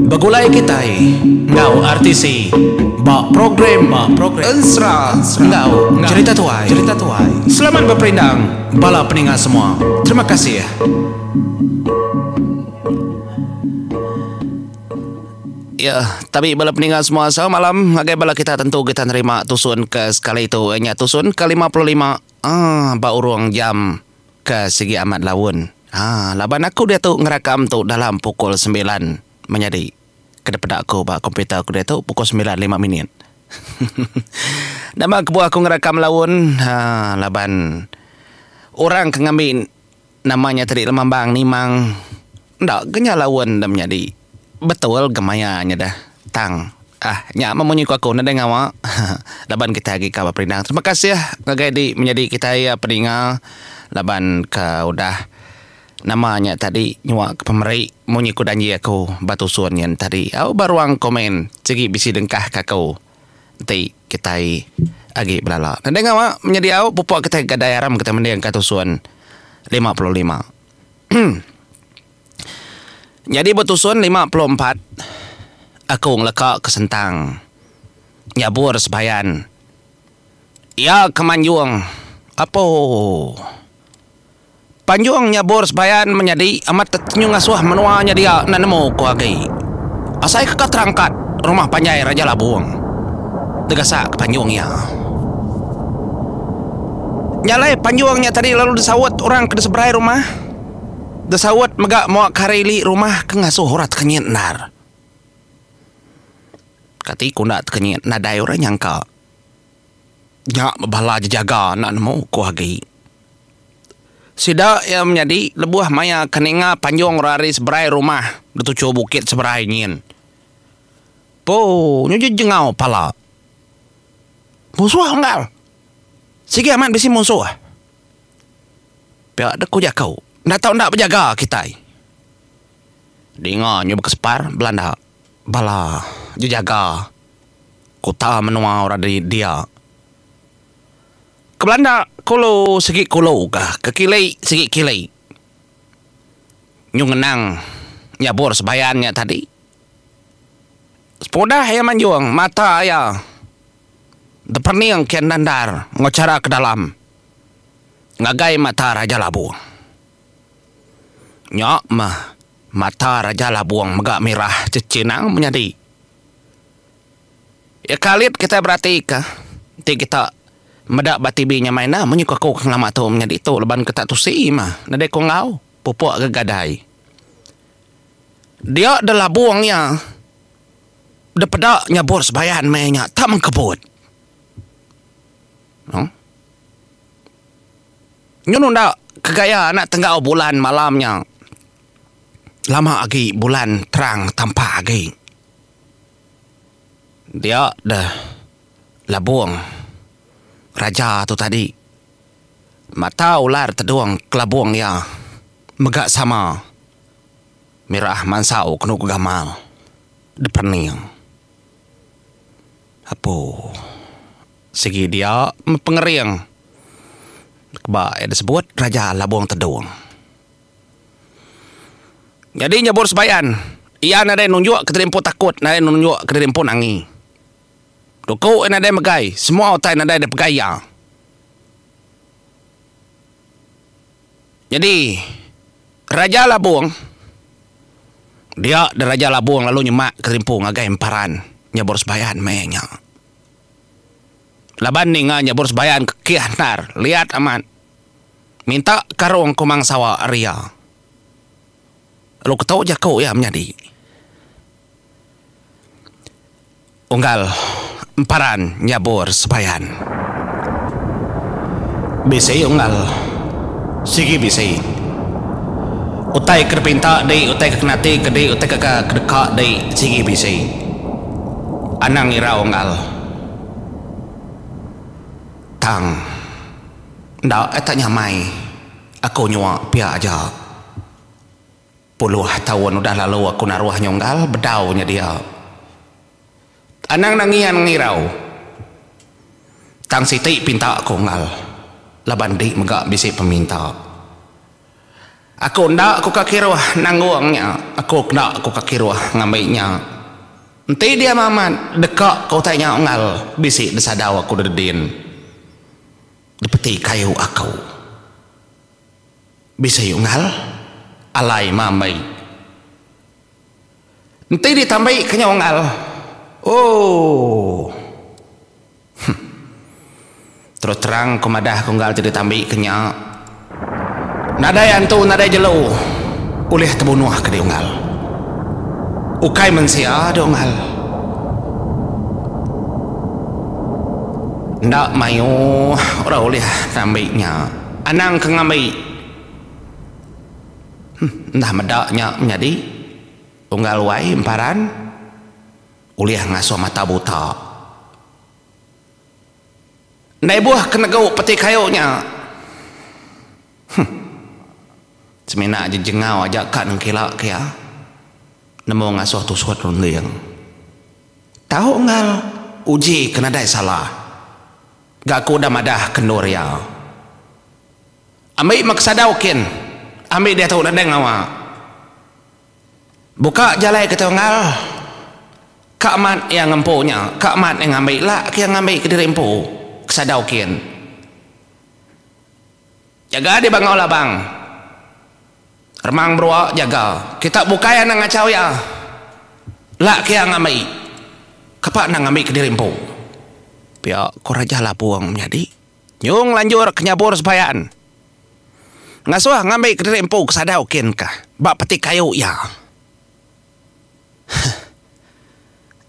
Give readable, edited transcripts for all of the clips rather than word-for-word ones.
Bagulay kitay ngau artisi program ensra ngau cerita tuai selamat berperindang bala peningat semua. Terima kasih ya. Ya, tapi bala peningat semua, selamat malam. Agai bala kita tentu kita nerima tusun ke sekali itu hanya tusun ke 55 baurung jam ke segi amat lawun. Laban aku dia tu ngerakam tu dalam pukul 9 menjadi kedepan aku pak komputer aku dia tu pukul 9:05. Nama kebuah aku ngerakam lawun laban orang kengambil namanya tadi lemambang nimang ndak genya lawun dah menjadi betul gemayanya dah tang nya memunyi ku aku nada ngawa. Laban kita lagi kabar perindang. Terima kasih ya ngagadi menjadi kita ya peningal laban ka udah namanya tadi nyuak ke pemeri munyi ku danji aku batu suan yang tadi au baruang komen segi bisi dengkah kakau nanti kita agi belala nada ngawa menjadi au pupuk kita gadai aram kita mendiang katu suan 55. Jadi batu suan 54 aku ngelekak ke sentang nyabur sebayan ya kemanjuang apa panjuang nyabur sebayan menjadi amat ternyung asuh menuanya dia nanemu ku agi asai ke terangkat rumah panjai Raja Labuang tegasa ke panjuang ya nyalai panjuangnya tadi lalu disawat orang ke seberai rumah disawat megak muak kareli rumah ke ngasuh horat kenyit nar kati kundat kenyit nadai orang nyangka nyak bala jaga nanemu ku agi sida yang menjadi lebuah maya keninga panjang rari seberai rumah detucu bukit seberai nyin po nyuji jengau pala musuh enggak sige aman bisi musuh pihak deku jakau ndak tahu ndak berjaga kita dengar nyoba kesepar Belanda bala jaga kota menua orang dari dia ke Belanda kulo segi kulo kah ke kilai segi kilai nyungenang nyabur sebayannya tadi sepodah ya manjuang mata ya deperniang kian dandar ngocara ke dalam ngagai mata Raja Labuang nyak mah mata Raja Labuang megak merah cecinang menjadi ya kalit kita berarti kah kita medak batibinya mainah menyuka kau kang lama tu menjadi tu leban ketak tu si mah nadai kau ngau pupuk gegadai dia adalah buangnya de pedak nyabur sebayan mainnya tak mengkebut nyunun dak kegaya nak tenggau bulan malamnya lama lagi bulan terang tampak lagi dia dah labuang Raja tu tadi mata ular terduang kelabuang ya megak sama merah mansau kenu gamal depan ni apa segi dia pengeriang keba ada sebut Raja Labuang terduang jadi nyabur sebayan ia nada nunjuk keterimpo takut nada nunjuk keterimpo nangi Doko nada megai semua otai nada ada pegaya. Jadi Raja Labuang dia dari Raja Labuang lalu nyemak kerimpu ngagai emparan nyabur sebayan mainnya. Laban ni nyabur sebayan ke kianar lihat aman. Minta karung kumang sawa Arya. Lalu ketau jakau ya menjadi. Unggal emparan nyabur sebayan bisi unggal sigi bisi utai kerpinta dei utai kenati kedi utai kedeka dei sigi bisi anang ira unggal tang ndak eta nyamai aku nyua pia aja puluh tahun udah lalu aku naruh nyonggal bedaunya dia anang nangian ngirau tang siti pinta kongal laban di megak bisi peminta Aku ndak aku kakiruah nangguangnya. Aku ndak aku kakiruah ngamainya. Nanti dia maman dekak kau tanya ngal bisik desadaw aku dedin. Depeti kayu aku. Bisa yuk ngal alai mamai. Nanti ditambah kenyang ngal. Oh. Terus terang kumadah kunggal jadi tambah kenyang. Nada yang tu nada jelu. Ulih terbunuh ke dia ngal. Ukai mensia dongal. Ndak mayu ora ulih tambahnya. Anang kengamai. Ndah medaknya menjadi unggal wai emparan uliah ngasuh mata buta. Nai buah kena gau peti kayunya. Semena aja jengau aja kan kilak kia. Nemu ngasuh tu suat runliang. Tahu ngal uji kena dai salah. Gak ku dah madah kendur ya. Ambil maksadaukin. Ambil dia tahu nadeng awak. Buka jalai ke tenggal. Kak mat yang ngempunya. Kak mat yang ambil lah. Yang ambil ke diri empu. Kesadaukin. Jaga dia bang olah bang. Remang bro jaga. Kita buka yang ngacau ya. Lah yang ambil. Kapak nang ambil ke diri empu. Pihak koraja lah puang menjadi. Nyung lanjur kenyabur sebayaan. Ngasuh ngambil ke diri empu kesadaukin kah. Bak peti kayu ya.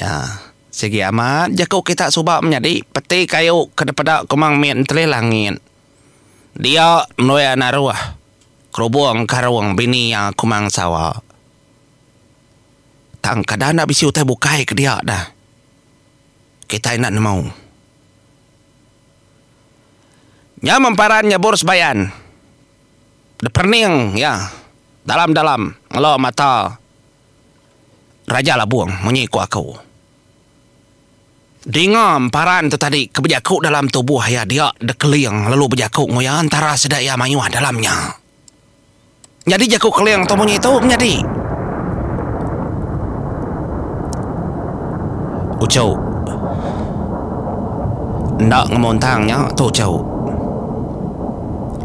Ya. Segi amat jaku kita subak menjadi peti kayu kedepada kumang mien telih langit. Dia noya naruah. Kerubung karuang bini yang kumang sawa. Tang kadana bisi utai bukai ke dia dah. Kita nak mau. Nya memparan nyabur sebayan. Deperning ya. Dalam-dalam ngelo mata. Raja lah buang menyiku aku. Dingam paran tu tadi kebejakuk dalam tubuh ya dia dekeliang lalu bejakuk ngoya antara sedaya mayuah dalamnya. Jadi jakuk keliang tu bunyi itu menjadi. Ucau. Ndak ngemontangnya tu ucau.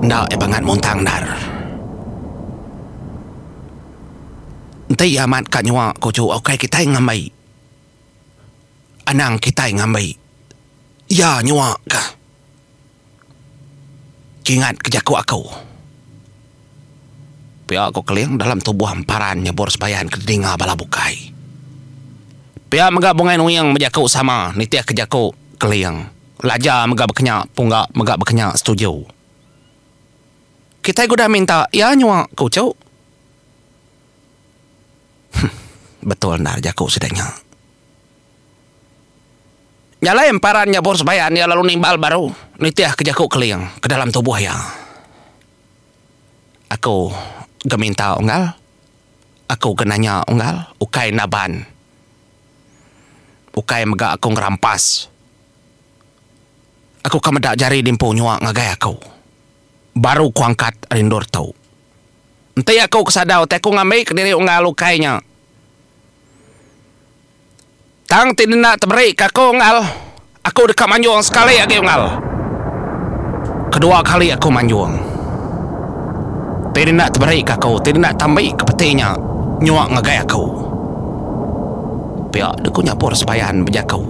Ndak bangat montang dar. Entai amat kat nyawa ko cu okay kita ngamai. Anang kita ngamai. Ya nyawa ka. Ingat kejaku aku. Pihak aku keliang dalam tubuh hamparan nyebor sebayan kedinga bala bukai. Pihak megabungan uyang menjaku sama nitiah kejaku keliang. Laja megab berkenyak punggak megab berkenyak setuju. Kita sudah minta ya nyawa kau cau. Betul nar jaku sedanya. Nyala emparan nyabor sebayan ya lalu nimbal baru nitiah kejaku keliang ke dalam tubuh ya. Aku geminta unggal. Aku genanya unggal ukai naban. Ukai mega aku ngerampas. Aku kamedak jari dimpu nyuak ngagai aku. Baru ku angkat rindur tau. Entai aku kesadau te aku ngambil ke diri unggal ukainya. Tang tidak terberi aku unggal. Aku dekat manjuang sekali lagi unggal. Kedua kali aku manjuang. Tidak terberi aku. Tidak tambah ke petinya. Nyuak ngagai aku. Pihak aku nyapur sebayan berjakau.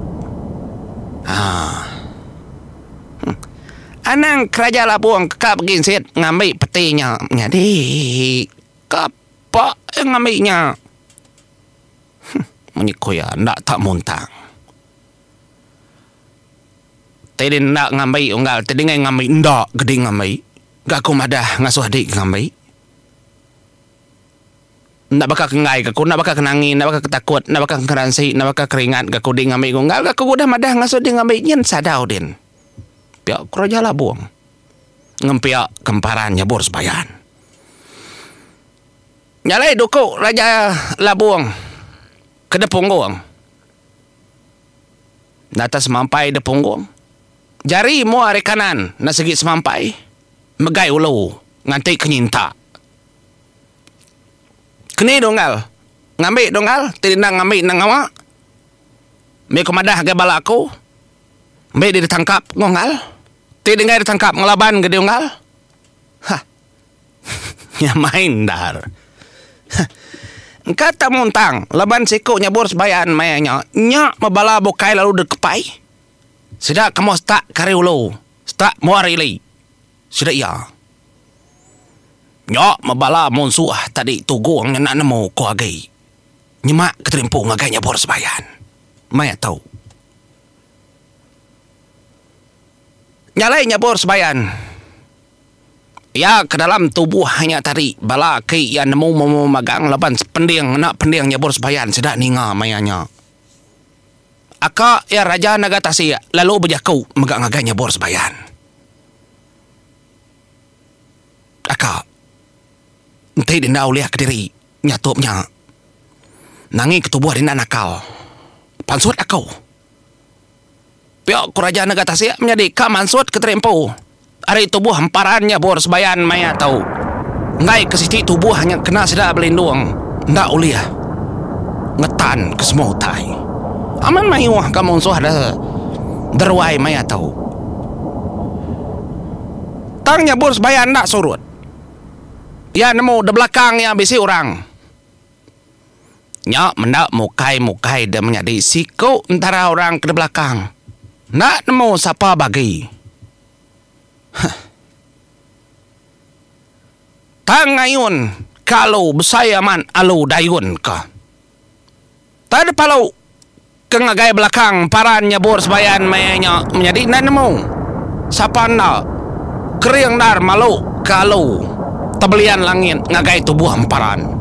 Anang keraja labuang kekak begin sit ngambil petinya. Jadi kapak yang ngambilnya. Menyikoya ndak tak muntang. Tadi ndak ngambil unggal. Tadi ngambil ndak gede ngambil. Gak aku madah ngasuh adik ngambil. Ndak bakal kengai aku. Ndak bakal kenangin. Ndak bakal ketakut. Ndak bakal keransi. Ndak bakal keringat. Gak aku di ngambil unggal. Gak aku udah madah ngasuh di ngambil. Nyen sadau din. Piak keraja lah buang. Ngempiak kemparan nyabur sebayan. Nyalai dukuk raja lah buang. Kedepung guang. Nata semampai depung guang. Jari mu hari kanan na segi semampai. Megai ulu nganti kenyinta. Kini dongal. Ngambil dongal. Tidak nak ngambil nang awak. Mereka kemadah ke bala aku. Mereka dia ditangkap ngongal. Tidak dengar ditangkap ngelaban ke dongal. Hah. Ya main dar. Kata muntang. Laban siku nyabur sebayan mayanya. Nyak mabala bokai lalu dekepai. Sudah kamu tak kariulo. Tak muarili. Sudah ya. Nyak mabala monsuah tadi tugung nak nemu ko agai. Nyemak keterimpu ngagai nyabur sebayan. Maya tahu. Nyalai nyabur sebayan. Ya ke dalam tubuh hanya tadi bala ke yang nemu memagang laban pendiang nak pendiang nyabur sebayan sedak ninga mayanya. Aka ya raja Nagatasi lalu berjakau megang ngagai nyabur sebayan. Aka entah dinda uliah ke diri nyatupnya. Nangi ketubuh dinda nakal. Pansut akau. Pihak Raja Nagatasi menjadi kamansut keterempu. Hari tubuh hamparannya bor sebayan maya tahu. Ngai ke sisi tubuh hanya kena sedap berlindung. Ndak uliah. Ngetan ke semua utai. Aman mayuah kamu suah dah. Derwai maya tahu. Tangnya bor sebayan ndak surut. Ya nemu di belakang yang bisi orang. Nyak mendak mukai-mukai dan menjadi siku antara orang ke belakang. Nak nemu siapa bagi. Tangayun kalau besayaman alu dayun ka. Tadi palau kengagai belakang paran nyabur sebayan mayanya menjadi nak nemu. Siapa nak kering nar malu kalau tabelian langit ngagai tubuh hamparan.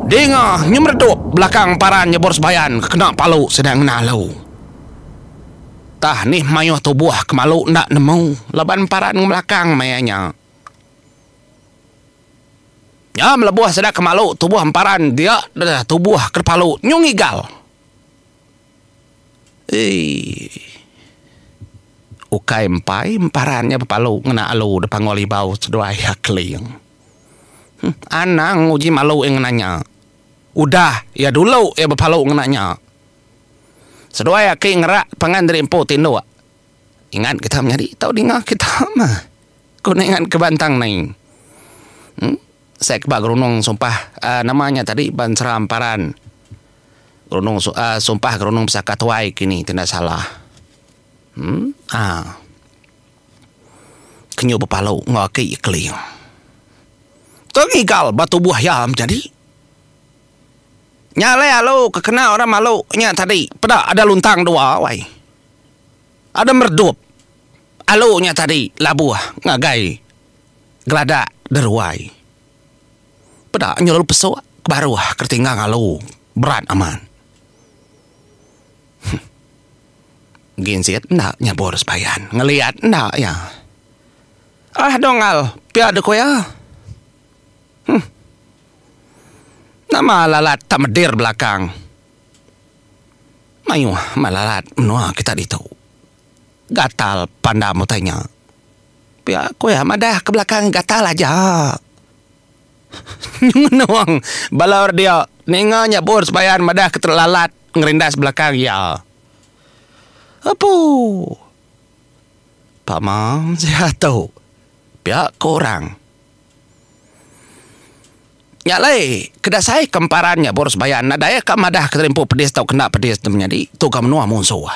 Dengar nyemredup belakang paran nyabur sebayan kena palu sedang nalau. Tah nih mayuh tubuh kemalu nak nemu laban paran belakang mayanya. Ya melebuh sedang kemalu tubuh hamparan dia dah tubuh kepalu nyungigal. Ukai empai emparannya berpalu ngena alu depan ngoli bau seduai hakling. Anang uji malu yang nanya. Udah ya dulu ya berpalu ngenanya. Seduai aki ngerak pangan dari empo tindo. Ingat kita menjadi tahu dengar kita mah. Kau ingat ke bantang naing. Saya kebak gerunung sumpah namanya tadi ban seram paran. Gerunung sumpah gerunung pesaka tuai kini tidak salah. Kenyu berpalu ngaki ikling. Tengigal batu buah yam jadi. Nyale alo kekena orang malu nya tadi. Pada ada luntang dua wai. Ada merdup. Alo nya tadi labuah ngagai. Geladak derwai. Pada nyolol pesok kebaruah kertinggang alo. Berat aman. Ginsit ndak nyabur sebayan. Ngeliat ndak ya. Dongal. Piada ko ya. Nama lalat tak medir belakang. Mayu malalat menua kita ditahu. Gatal pandamu tanya. Pia ko ya madah ke belakang gatal aja. Nyunguang balor dia ninganya bor sebayan madah keterlalat ngerindas belakang ya. Apa? Pak Mam saya tahu. Pia korang. Nyalai kedasai kemparannya boros bayan nadaya kamadah keterimpu pedis tau kena pedis menjadi tu menua musuh.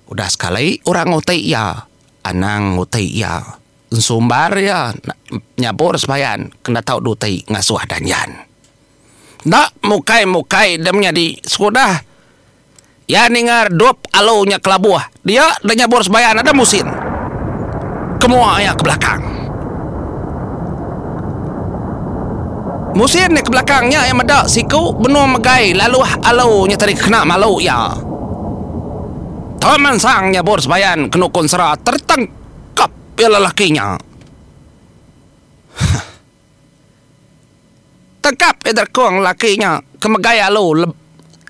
Udah sekali orang utai ya, anang utai ya, sumbar ya, nyabor sebayan kena tau dutai ngasuh dan yan. Nak mukai dan menjadi sudah ya ningar dop alonya kelabuah dia dan nyabor sebayan ada musin. Kemua ya ke belakang. Musin ni ke belakangnya yang medak siku benua megai lalu alau nya tadi kena malu ya. Taman sangnya bor sebayan kena konsera tertangkap ya lelakinya. Tangkap ya terkuang lakinya ke megai alau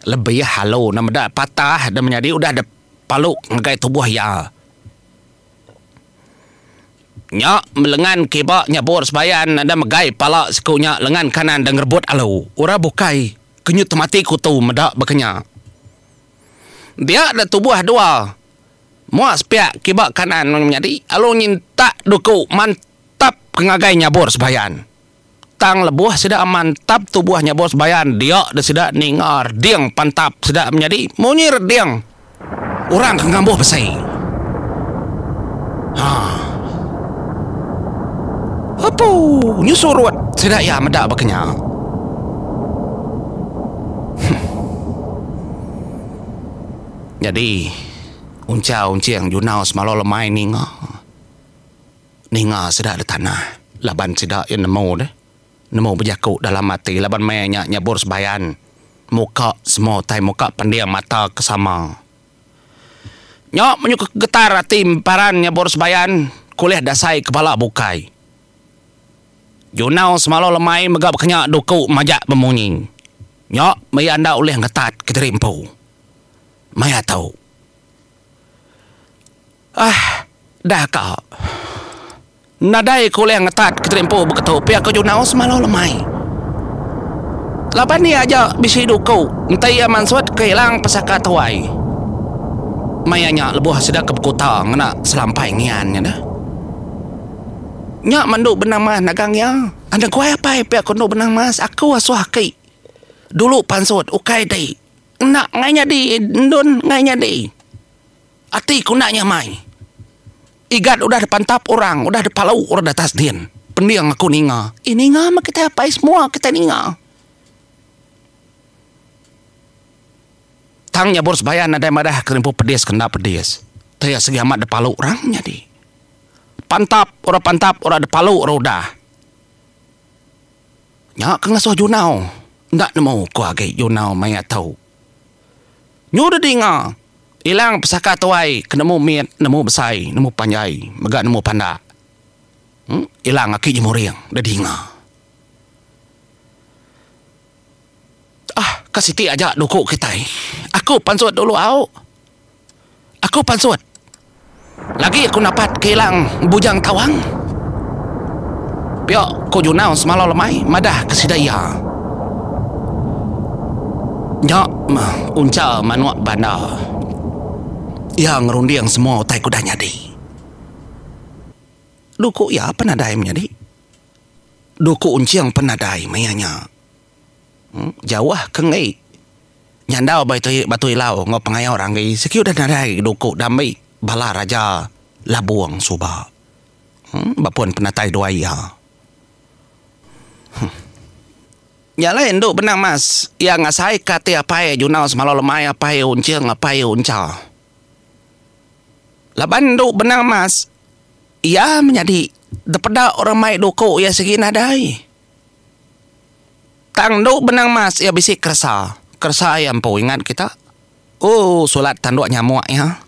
lebih halau nama dah patah dan menjadi udah ada palu ngegai tubuh ya. Nya melengan kibak nyabur sebayan ada megai pala sekunya lengan kanan dan ngerebut alu. Ura bukai kenyut mati kutu medak bekenya. Dia ada tubuh dua. Muas pihak kibak kanan menjadi alu nyinta duku mantap kengagai nyabur sebayan. Tang lebuh sedak mantap tubuh nyabur sebayan. Dia dah sedak ningar diang pantap sedak menjadi munyir diang. Orang kengambuh besai. Apa? Nyusurut sedak ya medak bekenya. Jadi unca-unci yang junau semalau lemai ninga sedak ada tanah. Laban sedak yang nemu berjakuk dalam mati. Laban mainnya nyabur sebayan. Muka semua tai muka pendiam mata kesama. Nyok menyuka getar hati paran nyabur sebayan. Kuliah dasai kepala bukai. Junau semalau lemai megap kenyak duku majak bemunyi. Nyok maya anda oleh ngetat keterimpu. Maya tahu. Dah kau. Nadai kuliah ngetat keterimpu begitu. Pihak ke junau semalau lemai. Lapan ni aja bisi duku. Entai aman suat kehilang pesaka tuai. Mayanya lebuh sedak ke kota ngena selampai ngiannya dah. Nyak manduk benang mas nagangnya. Anda kuai apa pihak kono benang mas. Aku asuh ki. Dulu pansut ukai dai. Nak ngainya di ndun ngainya di. Ati ku naknya mai. Igat udah depan tap orang, udah de palau, udah de tasdien. Pendiang aku ninga. Ini ninga mah kita apa semua kita ninga. Tang nyabur sebayan ada madah kerimpu pedis kena pedis. Taya segi amat de palau orangnya di. Pantap, orang de palau orang udah. Nyak kengasuh junau. Ndak nemu ku agi junau maya tahu. Nyudah dinga. Hilang pesaka tuai. Kenemu miet, nemu besai, nemu panjai. Megak nemu panda. Hilang aki jemuriang. Dah dinga. Kasih ti aja duku kita. Aku pansut dulu au. Aku pansut. Lagi aku dapat kehilang bujang tawang. Piok ko junau semalau lemai. Madah kesidaya. Nyak unca manuak bandar. Yang ngerundiang semua utai kudanya di. Duku ya penadai menjadi. Duku unciang penadai mayanya. Jawah kengai. Nyandau batu ilau ngop pengayau orang gay. Sekiu dan nadai duku damai bala raja Labuang Subak. Bapun penatai dua ya. Ya lain duk benang mas. Yang ngasai kati apai junau semalau lemai apai unciang apai unca. Laban duk benang mas. Ia menjadi depeda orang mai duku ia segi nadai. Tang duk benang mas ia bisik kersa. Kersa ayam po ingat kita. Sulat tanduk nyamuk ya.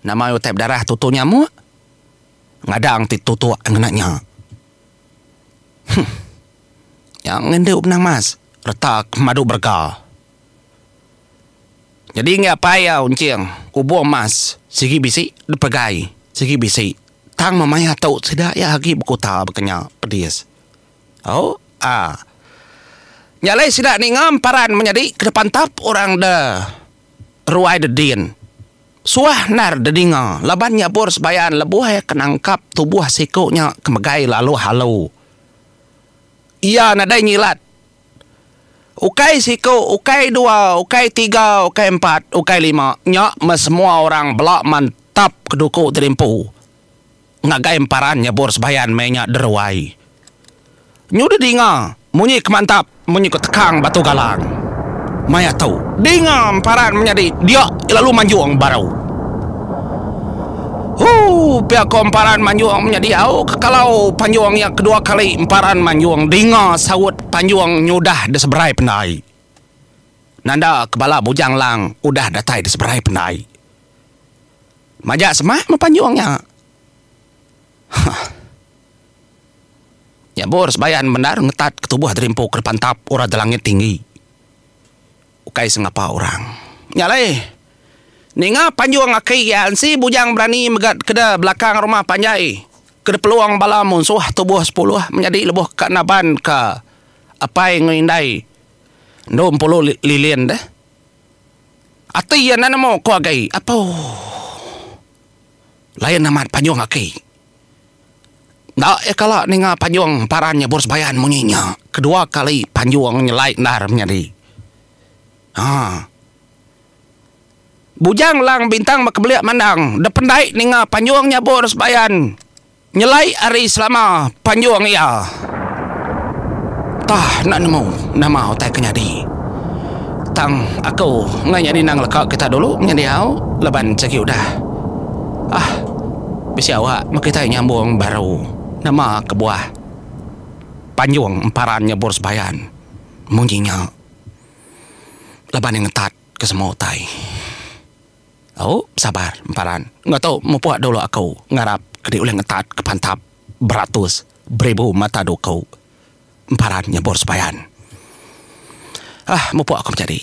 Nama utep darah tutu nyamuk. Ngadang ti tutu ngenaknya. Yang ngenduk benang mas. Retak madu bergal. Jadi ngapa ya unciang. Kubu emas. Sigi bisi depegai. Sigi bisi. Tang mamaya tau tidak ya lagi berkota berkenya pedis. Nyalai sidak ni ngam paran menjadi ke depan tap orang dah ruai dedin. Suah nar dedinga. Laban nyabur sebayan lebuh ya kenangkap tubuh sikunya kemegai lalu halu. Ia nadai nyilat. Ukai siku, ukai 2, ukai 3, ukai 4, ukai 5. Nyak semua orang belak mantap keduku terimpu. Ngagai emparan nyabur sebayan mainnya deruai. Nyudah dinga. Munyi kemantap. Munyi ketekang batu galang. Maya tahu. Dinga emparan menjadi. Dia lalu manjuang barau. Pihak emparan manjuang menjadi. Kalau panjuang yang kedua kali emparan manjuang. Dinga sawut panjuang nyudah deseberai pendai. Nanda kepala bujang lang. Udah datai deseberai pendai. Majak semak mepanjuangnya. Ya bor sebayan benar ngetat ketubuh terimpu ke depan tap ora de langit tinggi. Ukai sengapa orang. Nyalai. Ninga panjuang akai ya si bujang berani megat keda belakang rumah panjai. Kena peluang balamun suah tubuh 10 menjadi lebuh kanaban ka apai ngindai 20 lilian dah. Ati yan na mo ko agay apo. Layan naman panjong aki. Da kala ni nga panjong parannya bors bayan munyinya. Kedua kali panjong nyelai nar menjadi. Bujang lang bintang makabeliak mandang. Dependai ni nga panjongnya bors bayan. Nyelai ari selama panjuang ia. Tah nak nama tay kenyadi. Tang aku nganya di nang lekak kita dulu nyadi au leban ceki udah. Bisi awak makita nyambung baru nama kebuah. Panjuang emparannya bors bayan. Munyinya. Leban yang ngetat ke semua tay. Sabar emparan. Nggak tahu mau puak dulu aku ngarap kedi oleh ngetat ke pantap beratus beribu mata do kau emparannya bors bayan. Mau puak aku menjadi